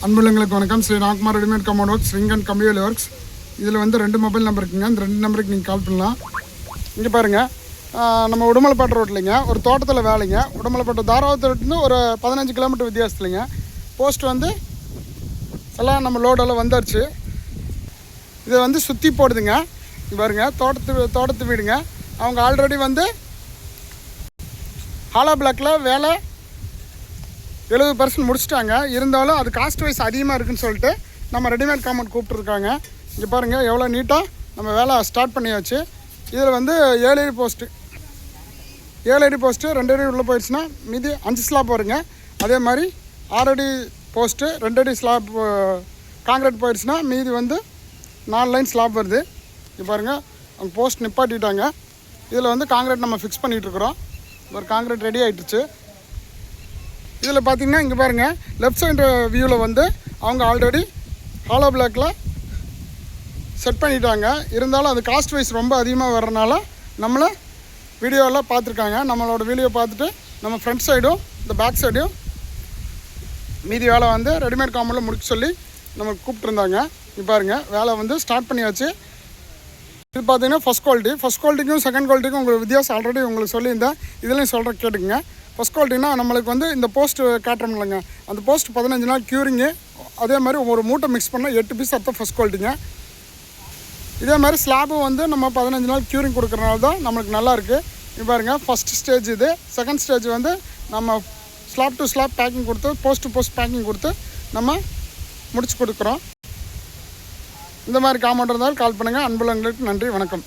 அன்புள்ளங்களுக்கு வணக்கம். Shri Ramkumar readymade compound works, ring and கம்பிவேலி works. இதில் வந்து 2 மொபைல் நம்பர் இருக்குங்க. இந்த 2 நம்பருக்கு நீங்கள் கால் பண்ணலாம். இங்கே பாருங்கள், நம்ம உடுமலைப்பேட்டை ரோட்லைங்க ஒரு தோட்டத்தில் வேலைங்க. உடுமலைப்பேட்டை தாராவரத்துலேருந்து ஒரு 15 கிலோமீட்டர் வித்தியாசத்துலைங்க. போஸ்ட் வந்து எல்லாம் நம்ம லோடெல்லாம் வந்துடுச்சு. இதை வந்து சுற்றி போடுதுங்க. இங்கே பாருங்கள், தோட்டத்து வீடுங்க. அவங்க ஆல்ரெடி வந்து ஹாலோ பிளாக்கில் வேலை 70% முடிச்சிட்டாங்க. இருந்தாலும் அது காஸ்ட் வைஸ் அதிகமாக இருக்குதுன்னு சொல்லிட்டு நம்ம ரெடிமேட் காம்பவுண்ட் கூப்பிட்ருக்காங்க. இங்கே பாருங்கள், எவ்வளோ நீட்டாக நம்ம வேலை ஸ்டார்ட் பண்ணியாச்சு. இதில் வந்து 7 அடி போஸ்ட்டு 2 அடி உள்ளே போயிடுச்சுன்னா மீதி 5 ஸ்லாப் வருங்க. அதே மாதிரி 6 அடி போஸ்ட்டு 2 அடி ஸ்லாப் காங்கிரீட் போயிடுச்சுன்னா மீதி வந்து 4 லைன் ஸ்லாப் வருது. இங்கே பாருங்கள், அவங்க போஸ்ட் நிப்பாட்டிட்டாங்க. இதில் வந்து காங்கிரீட் நம்ம ஃபிக்ஸ் பண்ணிகிட்ருக்குறோம். ஒரு காங்கிரீட் ரெடி ஆகிட்டுச்சு. இதில் பார்த்திங்கன்னா இங்கே பாருங்கள், லெஃப்ட் சைடு வியூவில் வந்து அவங்க ஆல்ரெடி ஹாலோ பிளாக்கில் செட் பண்ணிட்டாங்க. இருந்தாலும் அது காஸ்ட் வைஸ் ரொம்ப அதிகமாக வர்றதுனால நம்மளை வீடியோவில் பார்த்துருக்காங்க. நம்மளோட வீடியோ பார்த்துட்டு நம்ம ஃப்ரண்ட் சைடும் இந்த பேக் சைடும் மீதி வேலை வந்து ரெடிமேட் காம்பவுண்டில் முடிக்க சொல்லி நம்ம கூப்பிட்ருந்தாங்க. இப்போ பாருங்கள், வேலை வந்து ஸ்டார்ட் பண்ணியாச்சு. இது பார்த்திங்கன்னா ஃபஸ்ட் குவாலிட்டிக்கும் செகண்ட் குவாலிட்டிக்கும் உங்களுக்கு வித்தியாசம் ஆல்ரெடி உங்களுக்கு சொல்லியிருந்தேன். இதுலேயும் சொல்கிறேன், கேட்டுக்குங்க. ஃபஸ்ட் குவாலிட்டினா நம்மளுக்கு வந்து இந்த போஸ்ட்டு காட்டுறோம் இல்லைங்க, அந்த போஸ்ட் 15 நாள் க்யூரிங்கு. அதே மாதிரி ஒரு மூட்டை மிக்ஸ் பண்ணால் 8 பீஸ் அர்த்தம் ஃபஸ்ட் குவாலிட்டிங்க. இதே மாதிரி ஸ்லாபும் வந்து நம்ம 15 நாள் க்யூரிங் கொடுக்குறனால தான் நம்மளுக்கு நல்லாயிருக்கு. இப்போ பாருங்கள், ஃபஸ்ட் ஸ்டேஜ் இது. செகண்ட் ஸ்டேஜ் வந்து நம்ம ஸ்லாப் டு ஸ்லாப் பேக்கிங் கொடுத்து போஸ்ட் டு போஸ்ட் பேக்கிங் கொடுத்து நம்ம முடிச்சு கொடுக்குறோம். இந்த மாதிரி காம்பவுண்ட் இருந்தாலும் கால் பண்ணுங்கள். அன்புள்ளங்களுக்கு நன்றி, வணக்கம்.